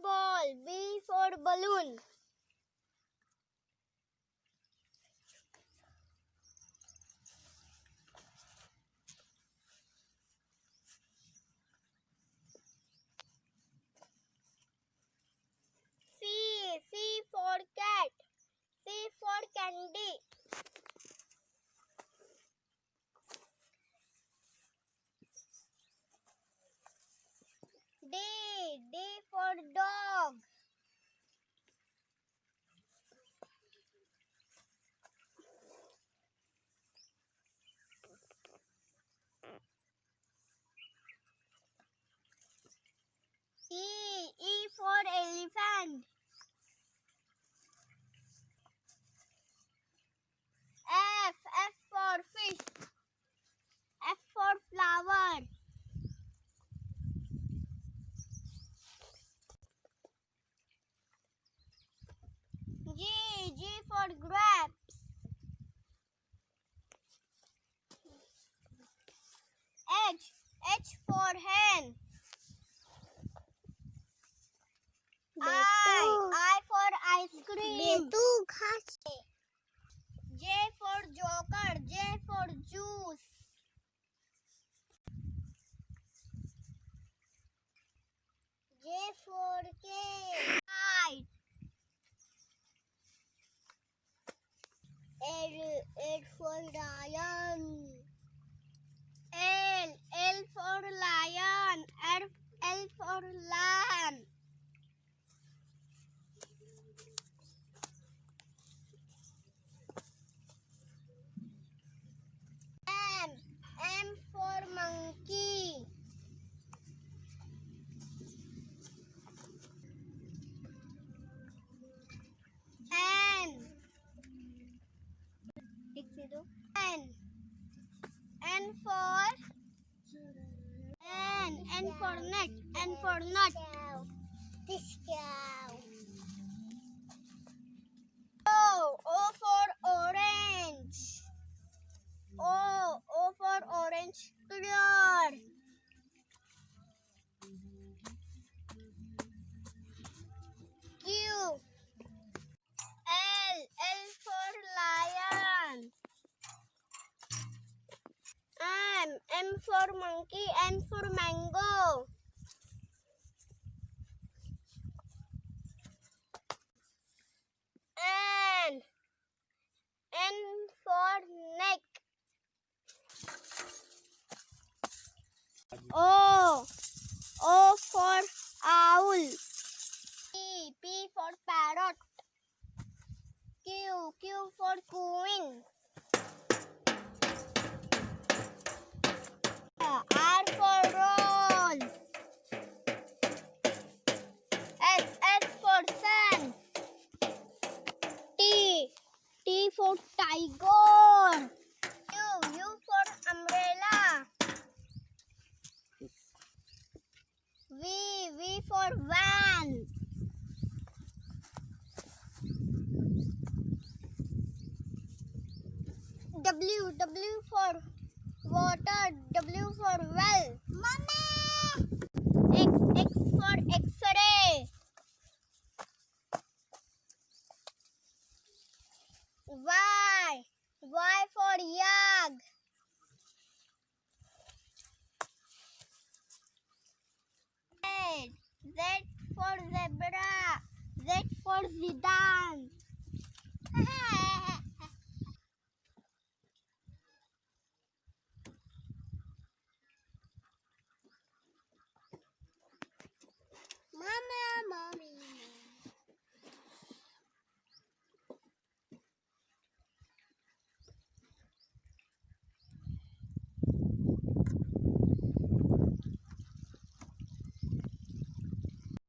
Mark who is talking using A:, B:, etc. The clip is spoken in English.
A: ball. B for balloon. C for cat. C for candy. D for dog. E for elephant. F for fish. F for flower. G for grapes. H for hen. I for ice cream. J for joker. J for juice. J for kite. L for lion. L for lion. L for lamb. M for monkey. N for nut. N for nut. This cow. O for orange. O for orange clear. Q. L for lion. M for monkey. N for mango. N for neck. O for owl. P for parrot. Q for queen. R for rose. S for sun. T for tiger. U for umbrella. V for van. W for water. W for well. Mama. X for X-ray. Y for yak. Z for zebra. Z for Zidane.